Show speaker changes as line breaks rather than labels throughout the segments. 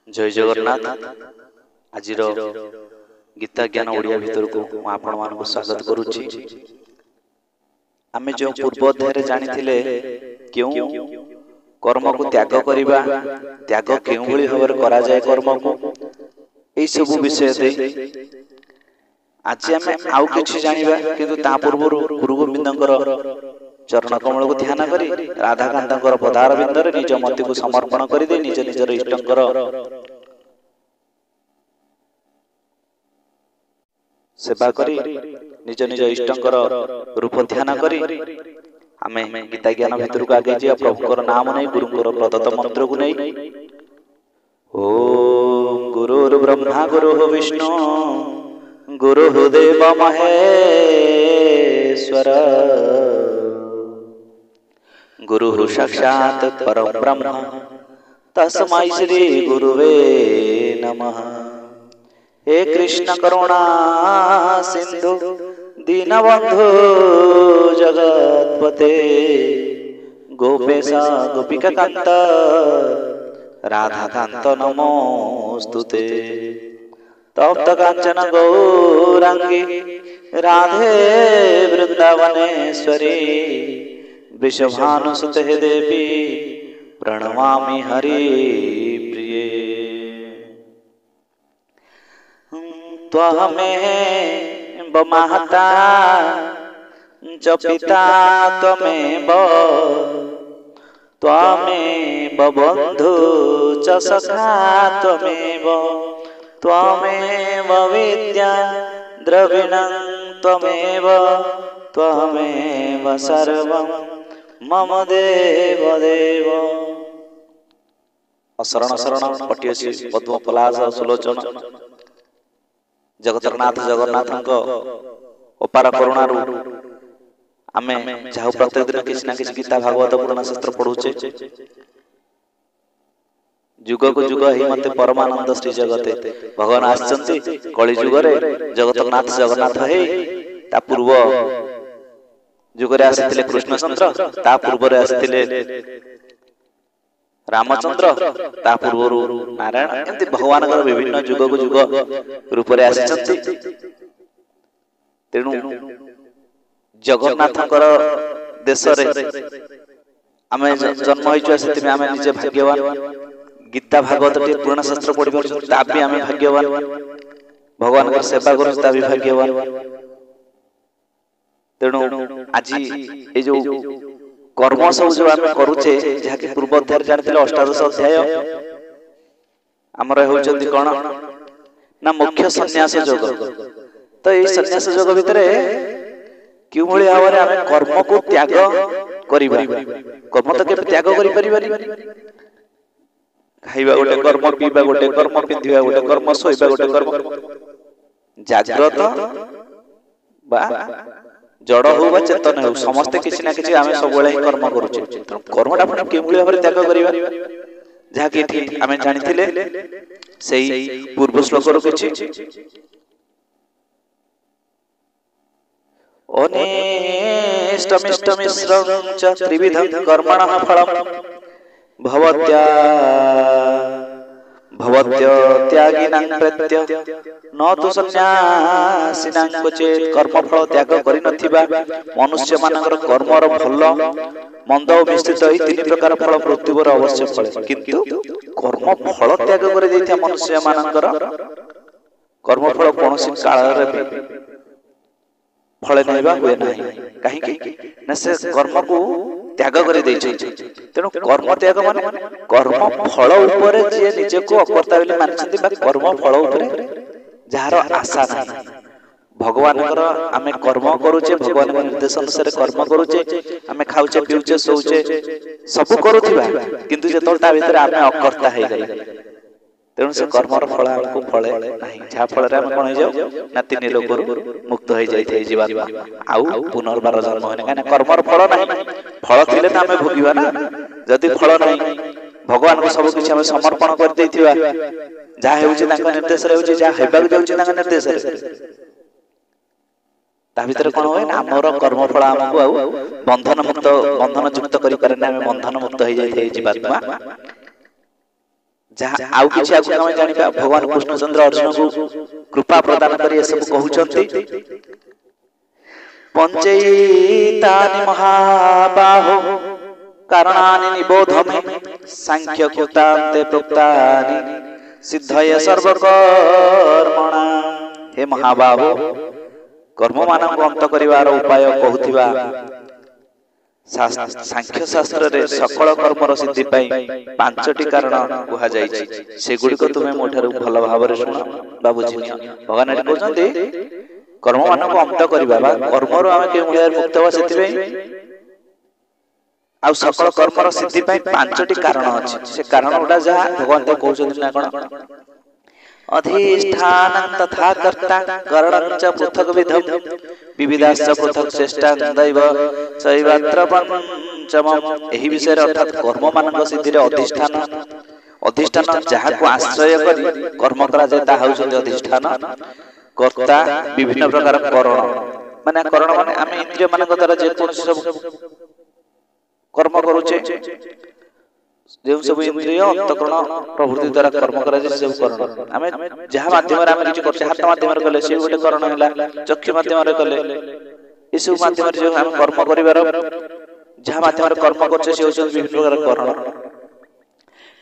जय जगन्नाथ। आज गीता ज्ञान ओडिया भितर को आपण मान स्वागत करुच्ची। आमे जो पूर्व अध्याय जानी क्यों कर्म को त्याग करिबा, त्याग केउ भली भाବରେ करा जाय कर्म को, एई सब विषय दे आज आमे आउ किछि जानिबा। किंतु ता पूर्व गुरु गोविंदंकर चरण कमल को ध्यान करी राधाकांतंकर पदार बिंदरे निज मति को समर्पण करि दे निज निजर इष्टंकर सेवा करी निज निज इष्टंकर रूप ध्यान करी आमे गीता ज्ञान भितर को आगे जे प्रभुकर नाम नै गुरुकर प्रदत्त मंत्र को नै ओम गुरुर् ब्रह्मा गुरुः विष्णु गुरुः देव महेश्वर गुरुः साक्षात् परम ब्रह्म तस्मै श्री गुरुवे नमः। हे कृष्ण करुणा सिंधु दीनबंधु जगत्पते गोपेशा गोपिका कांत राधा कांत नमोस्तुते। तप्त कांचन गौरांगी राधे वृंदावनेश्वरी वृषभानुसुते देवी प्रणमामि हरि प्रिये। त्वमेव माता च पिता त्वमेव त्वमेव बन्धु च सखा त्वमेव त्वमेव विद्या द्रविणं त्वमेव त्वमेव सर्वं मम देव देव। अशरण शरण पट्यसी पद्म पलाश सुलोचन जगतरनाथ जगन्नाथ अपार करुणारू आमे जाऊ प्रत्येक दिन किसी ना किसी गीता भागवत पुराण शास्त्र पढ़ुचे। जुग को जुग ही मते परमानंद श्री जगते भगवान आछंती कली जुग रे जगतरनाथ जगन्नाथ हे ता पूर्व जुग रे आसीथिले कृष्णचंद्र ता पूर्व रे आसीथिले रामचंद्र ता पूर्व नारायण एमती भगवान विभिन्न जुग को जुग रूप रे आछंती। तेणु जगन्नाथकर देश रे आमे जन्म होइछु आसीथि आमे निजे भाग्यवान। गीता भागवत टे पुराण शास्त्र पढ़ी पारछु ता भी आमे भाग्यवान। भगवान कर सेवा करू ता भी भाग्यवान। तेणु आज ए जो कर्म सब जो आमे करूचे जाके पूर्व अध्याय जानिथिले अष्टादश अध्याय हमर होउचंती कोन ना मुख्य सन्यास योग। तो ए सन्यास योग भितरे क्यों भली भाବରେ आमे कर्म को त्याग करिबा। कर्म तो के त्याग करि परिबानी। खाइबा गोटे कर्म, पीबा गोटे कर्म, पिंधिबा गोटे कर्म, सोइबा गोटे कर्म। जागृत बा जड़ हो बा चेतन हो समस्त किसी ना किसी आमे सब बेले कर्म करूचे। तो कर्मटा आपण के भली भाବରେ त्याग करिबा जहा कि ठीक आमे जानिथिले सेही पूर्व श्लोक रो किछि अनिष्टमिष्टमिश्रं च त्रिविधं कर्मणः फलं भवत्या भवत्य त्यागिनां प्रत्य न तो सन्यासिनां क्वचित् कर्म फल त्याग करि नथिबा मनुष्य मानकर कर्मर फल मंद और मिश्रित ही तीन प्रकार फल मृत्यु अवश्य फले। किंतु कर्म फल त्याग करि दैथा मनुष्य मानकर कर्म फल कोनोसी काल रे फले नैबा हुए नाही। काहे ना से कर्म को त्याग करि दैछि। तेणु कर्म त्याग माने कर्म फल ऊपर जे निजे को अकर्ता बोली मानछथि बा कर्म फल ऊपर जहार आशा नाही। भगवान आमे कर्म करूचे भगवान निर्देश अनुसार कर्म करूचे आमे खाउचे पिउचे सोउचे सब करूथिबा किंतु जे तोटा भीतर आमे अकर्ता हे गई। तेणु से कर्मर फल हमको फले नाही जा फल रे हम कोन हो जाऊ ना तीन लोक मुक्त हो जाई थे जीवात्मा आउ पुनर्बार जन्म होने काना कर्मर फल नाही। फल थिले ना हमें भोगिबा ना। जदि फल नाही भगवान को सब किछ हम समर्पण कर दैथिबा जा हेउची तांका निर्देश रे होची जा हेबा जाउची तांका निर्देश रे ता भीतर कोन होय ना हमर कर्म फल हमको आउ बंधन मुक्त करि पारे ना हम बंधन मुक्त हो जाई थे जीवात्मा। जहाँ आउ किछि आगु हम जानिबा भगवान कृष्णचंद्र अर्जुन को कृपा प्रदान करी ए सब कहउचंती पंचैतानि महाबाहो कारणानि निबोधमे सांख्य कृतान्ते प्रोक्तानि सिद्धये सर्वकर्मणा। हे महाबाहो कर्म मानक अंत करिवार उपाय कहउथिबा सांख्य शास्त्र रे सकल कर्मर सिद्धि पाई पांचटी कारण कुहा जायछि सेगुडी को तुमे मोठारु भल भाबरे सुन बाबूजी भगवान एठी कहउछन्ती कर्म मानक अंत करिबा बा कर्मरो आमे के मुळ्यार मुक्त बा सेति आ सकल कर्मर सिद्धि पाई पांचटी कारण अछि से कारण उडा जा भगवान तो कहउछन्ती ना कोन अधिष्ठानं तथा कर्ता करणं च पृथक विधम विविधाश्च पृथक चेष्टा दैव चैवात्र पंचमम्। एही विषय अर्थात कर्म मानक सिद्धि रे अधिष्ठान जहा को आश्रय करी कर्म करा जाय ता हउछन्ती अधिष्ठान कर्ता विभिन्न प्रकार करण माने आमे इंद्रिय मानक द्वारा जे कोन सब कर्म करूचे जो सब इंद्रिय अंतकरण प्रवृत्ति द्वारा कर्म करा जे सब करण आमे जहा माध्यम रे आमे किछ करछे हाथ माध्यम रे कले से गोटे करण हैला चक्षु माध्यम रे कले ए सब माध्यम रे जो आमे कर्म करिवार जहा माध्यम रे कर्म करछे से सब विभिन्न प्रकार करण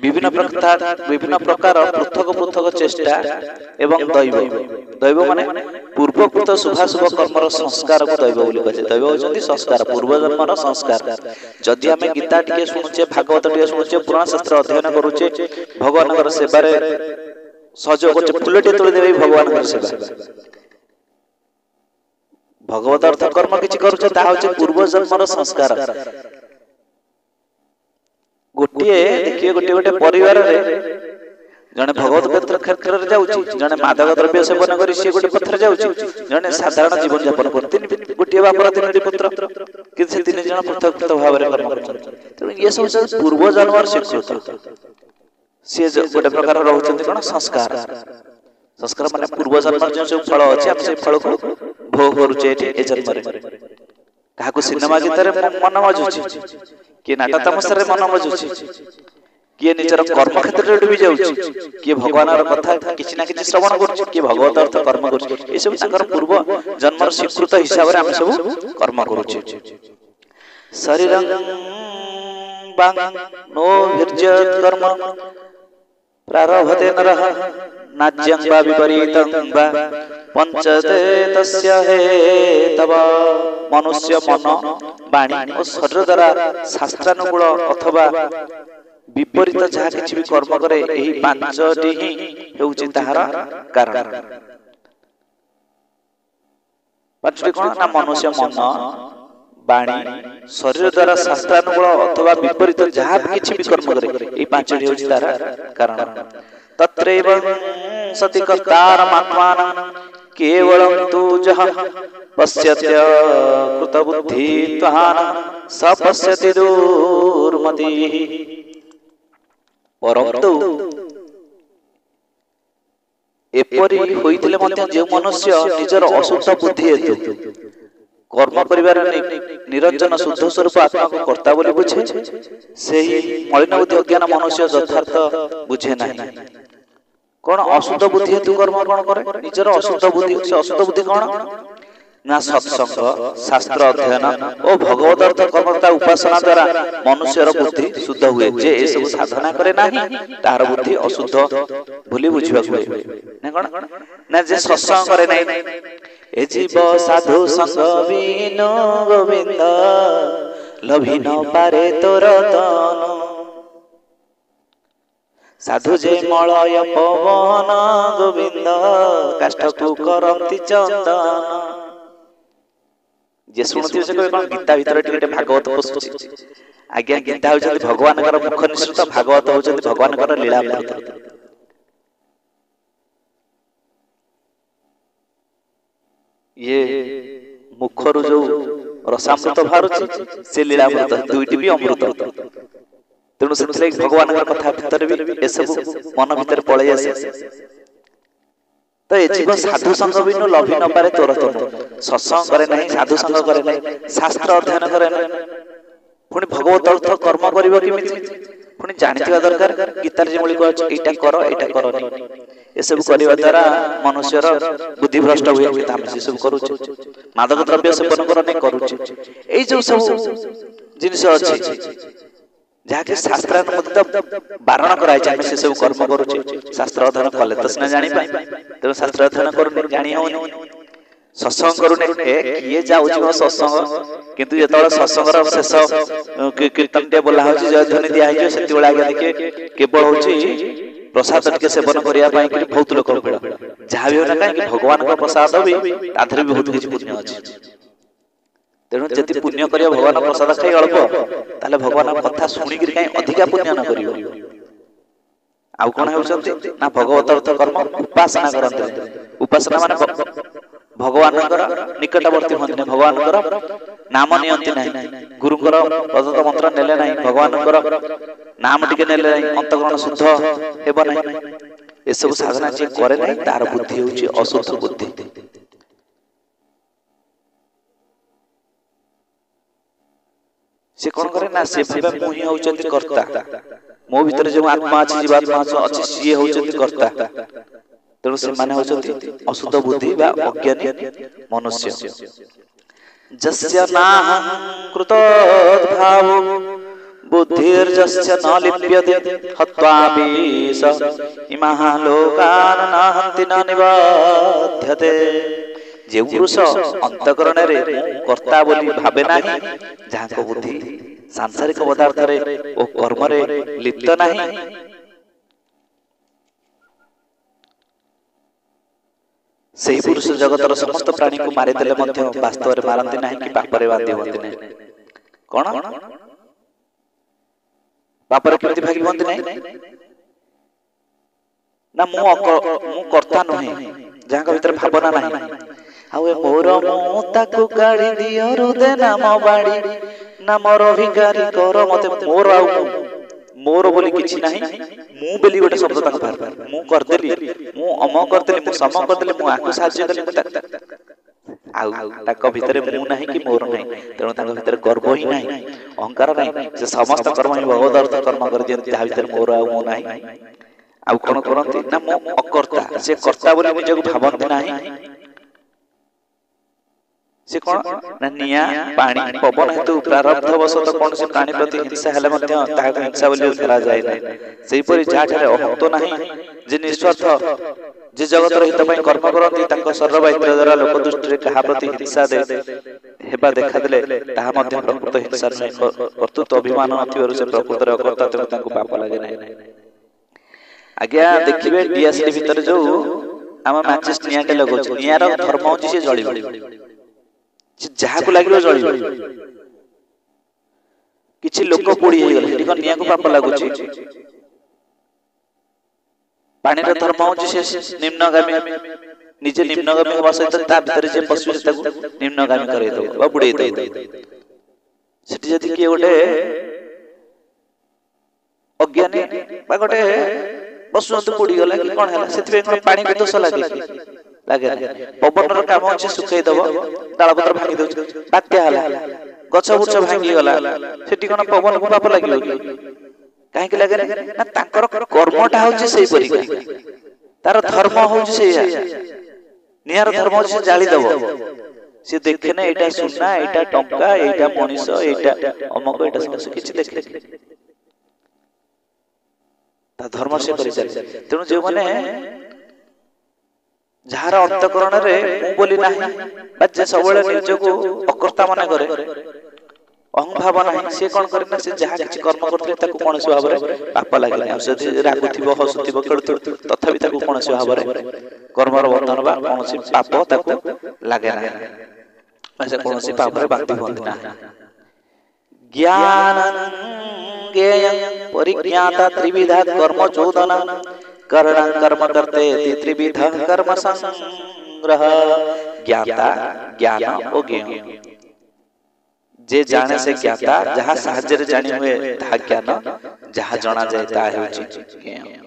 विभिन्न प्रकार पृथक चेष्टा एवं दैव माने पूर्वकृत शुभाशुभ कर्मर संस्कार को दैव बोली कहे। दैव होचंती संस्कार पूर्व जन्मर संस्कार। जदि आमे गीता टिके सुनुचे भागवत टिके सुनुचे पुराण शास्त्र अध्ययन करूचे भगवानकर सेवारे सहयोग करछे फुलटे तोଳି देबे भगवानकर सेवा भगवत अर्थ कर्म किछि करूचे ता होचे पूर्व जन्मर संस्कार। गोटे देखिए गोटे परिवार रे जने भगवत क्षेत्र रे जाउची जने मादक द्रव्य सेवन करी से गोटे पथर जाउची जने साधारण जीवन यापन करते गोटे बापर तीन पुत्र कि से तीन जन पृथक भाव रे कर्म करछन। तो ये सब पूर्व जन्मर स्वीकृत से गोटे प्रकार रहउचंती कोन संस्कार माने पूर्व जन्मर जो सब फल अछि आप से फल को भोग करूचे ए जन्म रे काहाकू सिनेमा गीत रे मन मजुची किए नाटक तमसरे मन मजुची किए निजर कर्म क्षेत्र रे डुबी जाउची किए भगवानर कथा किछि ना किछि श्रवण करूची किए भगवत अर्थ कर्म करूची ए सब संकर पूर्व जन्मर स्वीकृत हिसाब रे हम सब कर्म करूची। शरीरं बांग नो वीर्य कर्म प्रारभते नरः नाज्यं वा विपरीतं वा पंचते तस्य हेतव। मनुष्य मन वाणी और शरीर द्वारा शास्त्रानुकूल अथवा विपरीत जहा किछि भी कर्म करे एही पांचटी ही हेउछि ताहार कारण। पांचटी कोन ना मनुष्य मन वाणी शरीर द्वारा शास्त्रानुकूल अथवा विपरीत जहा किछि भी कर्म करे एही पांचटी हेउछि ताहार कारण। तत्रैव सति कर्तारमात्मानं केवलं तु जह पश्यत्य कृतबुद्धि त्वान स पश्यति दुर्मति। परंतु एपरि होइतिले मध्य जे मनुष्य निजर अशुद्ध बुद्धि हेतु कर्म करिवार निरंजन शुद्ध स्वरूप आत्मा को कर्ता बोली बुझे सेही मलिन बुद्धि अज्ञान मनुष्य यथार्थ बुझे नाही। कोन अशुद्ध बुद्धि हेतु कर्म कोन करे निजर अशुद्ध बुद्धि कोन ना सत्संग शास्त्र अध्ययन और भगवत अर्थ कर्मता उपासना द्वारा मनुष्यर बुद्धि शुद्ध हुए। जे ए सब साधना करे नाही तार बुद्धि अशुद्ध भूली बुझिबा हुए ना कोन ना जे सत्संग करे नाही ए जीव साधु संग बिनु गोविंद लभी न पारे तोर तन साधु जे मलय पवन गोविंद काष्ठ को करंती चंदन। जे सुनथि से कोन गीता भीतर टिके भागवत पसुची आज्ञा गीता होचंती भगवानकर मुख निश्चित भागवत होचंती भगवानकर लीला अमृत। ये मुखरु जो रसामृत बाहरुची से लीला अमृत दुईटी भी अमृत। तेणु से भगवान कथा भीतर भी ए सब मन भीतर पळै आसे। तो ए जीव साधु संग बिनु लभी न पारे तोर तन सत्संग करे नहीं साधु संग करे नहीं शास्त्र अध्ययन करे नहीं पुणी भगवत अर्थ कर्म करिवो किमिति पुणी जानिथिबा दरकार गीतार जे मूलिक अछि एटा कर एटा करनी ए सब करिवा द्वारा मनुष्यर बुद्धि भ्रष्ट हुए कि हम से सब करू मादक द्रव्य सेवन करने करू ए जो सब जिनिस अछि जाके शास्त्र मतलब बारण कराय छै से सब कर्म करू शास्त्र अध्ययन कले त न जानि पाए त शास्त्र अध्ययन करू जानि होनी सत्संग करूने किए जाउछि सत्संग किंतु जेतबे सत्संगर शेष कीर्तन टे बोला होछि जय ध्वनि दिया है सेति बेला आगे देखे केवल होछि प्रसाद टिके सेवन करिया पाए कि बहुत लोक भेड़ जहा भी होना कि भगवान का प्रसाद भी ताधरे भी बहुत किछि पुण्य अछि तेणु जति पुण्य करिया भगवान प्रसाद खाइ अल्प ताले भगवान कथा सुनि कि काई अधिका पुण्य न करियो आउ कोन होउछन्ति ना भगवत अर्थ कर्म उपासना करन्ते उपासना माने भगवान निकटवर्ती होते भगवान नाम नियंती नहीं गुरु प्रदत्त मंत्र नेले नहीं भगवान नाम टिके नेले नहीं अंतकरण शुद्ध हेब नहीं ए सब साधना जे करे नहीं तार बुद्धि होची अशुद्ध बुद्धि से कोन करे ना से भाबे मु ही होचंती कर्ता मो भीतर जो आत्मा अछि जीवात्मा अछि सी होचंती कर्ता तेणु से माने होचंती अशुद्ध बुद्धि बा अज्ञानी मनुष्य जस्य नाहं कृतोद्भाव बुद्धिर्जस्य न लिप्यते हत्वापि स इमाः लोकान् नाहन्ति न निबध्यते जे पुरुष अंतकरण रे कर्ता बोली भाबे नाही जहाँ बुद्धि सांसारिक पदार्थ रे ओ कर्म रे लिप्त नाही सही पुरुष जगतर समस्त प्राणी को मारि देले मध्य वास्तव रे मारंती नाही कि पाप रे बांधी होती नाही कोन पाप रे केति भागी होती नाही ना मु कर्ता नहे जहाँ का भीतर भावना नाही आउ मोर मु ताकू गाड़ी दियो रुदे नाम बाड़ी ना मोर भिखारी कर मते मोर आउ मोर बोली किछि नाही मु बोली गोटे शब्द तक पार मु कर देली मु अम कर देली मु सम कर देली मु आकु साहाय्य देली आउ ताक भीतर मु नाही कि मोर नाही तेणु ताक भीतर गर्व ही नाही अहंकार नाही से समस्त कर्म ही भगवत अर्थ कर्म कर दियंती ता भीतर मोर आउ मु नाही आउ कोन करंती ना मु अकर्ता से कर्ता बोली निजको भावंती नाही से कोन ना निया पानी पवन हेतु प्रारब्ध वशत कोन से प्राणी प्रति हिंसा हेले मध्य ताहा हिंसा बोली धरा जाय नै सेहि परि जाठारे अहंत नाही जे निस्वार्थ जे जगत हित पय कर्म करंती तांको सर्वैत्र द्वारा लोक दृष्टि रे कहा प्रति हिंसा दे हेबा देखा देले ताहा मध्य प्रकृत हिंसा नै कर्तृत्व अभिमान नथिवरु से प्रकृत रे अकर्ता तेणु तांको पाप लागे नै आज्ञा देखिबे डीएसएल भीतर जो हम मैचेस नियाटे लगोछ नियार धर्म होची से जळिबो जहाँ को लगे जल किछि लोक पोड़ी हे गेले देखो निया को पाप लागुछि पानी रे धर्म होछि से निम्नगामी निजे निम्नगामी होबा सहित ता भीतर जे पशु ताकू निम्नगामी करे दो बा बुड़े दो सेठी जति के गोटे अज्ञानी बा गोटे पशु तो पोड़ी गला कि कोन हला सेति पे पानी के दोष लागे पवन रो काम अछि सुखै दबो डाल पत्र भांगी दउ बात्या हला गछ बुछ भांगी गला सेठी कोन पवन को पाप लागिलो काहे के लागे ना ताकर कर्मटा होछि सेही परी तार धर्म होछि सेया नियार धर्म होछि जाली दबो से देखे ना एटा सुना एटा टंका एटा मनीष एटा अमक एटा सब किछि देखे ता धर्म से करि चले तेनु जे माने जहार अंतकरण रे मु बोली नाही बच्चे सबले निज को अकर्ता माने करे अहं भाव नाही से कोन करे ना से जहा किछि कर्म करथले ताको कोनसे भाव रे पाप लागला से रागुथिबो हसुथिबो खेलथु तथापि ताको कोनसे भाव रे कर्मर बंधन बा कोनसे पाप ताको लागे ना ऐसे कोनसे पाप रे बांधी होत ना ज्ञान ज्ञेयं परिज्ञाता त्रिविधा कर्म चोदना करण कर्म करते त्रिविध कर्म संग्रह ज्ञाता ज्ञान ओ ज्ञेय जे जाने से ज्ञाता जहाँ साहाଯ୍य रे जानि हुए ता ज्ञान जहाँ जणा जाय ता हेउछि ज्ञेय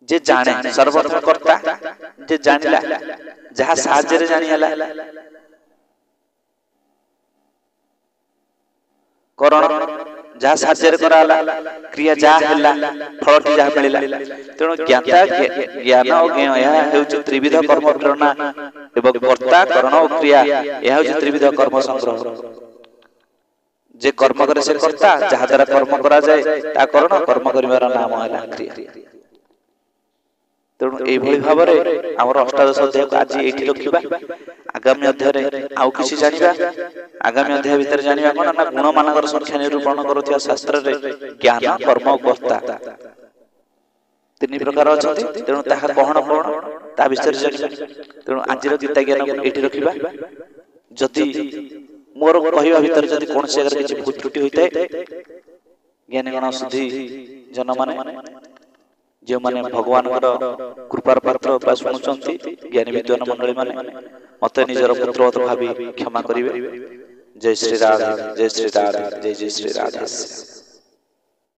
जे जाने सर्वत्र कर्ता जे जानिला जहाँ साहाଯ୍य रे जानि हला करण जहाँ साहाଯ୍य कराला क्रिया जहाँ हैला फलटी जहाँ मिलिला तेणु ज्ञाता ज्ञान और ज्ञेय यह हेउछि त्रिविध कर्म प्रेरणा एवं कर्ता करण और क्रिया यह हेउछि त्रिविध कर्म संग्रह जे कर्म करे से कर्ता जहाँ द्वारा कर्म करा जाए ता करण कर्म करिवार नाम हैला क्रिया तेणु एभଳି भाବରେ ଆମର ଅଷ୍ଟାଦଶ ଅଧ୍ୟାୟକୁ ଆଜି ଏଇଠି ରଖିବା आगामी अध्याय आउ किसी जानिबा आगामी अध्याय भीतर जानिबा कोन ना गुण मानकर संख्या निरूपण करूथिया शास्त्र रे ज्ञान कर्म कर्ता तीन प्रकार अछंती तेणु ताहा कोहण कोहण ता विषय जानिबा तेणु आजिर गीता ज्ञान एठी रखिबा जदि मोर कहिबा भीतर जदि कोन से अगर किछि भूल त्रुटि होइतै ज्ञानी गण सुधी जन माने जो माने भगवान कृपार पात्र बा शुणुचंती ज्ञानी विद्वान मंडली माने मत निजर पुत्रवत भावी क्षमा करिवे जय श्री राधे जय श्री राधे जय जय श्री राधे।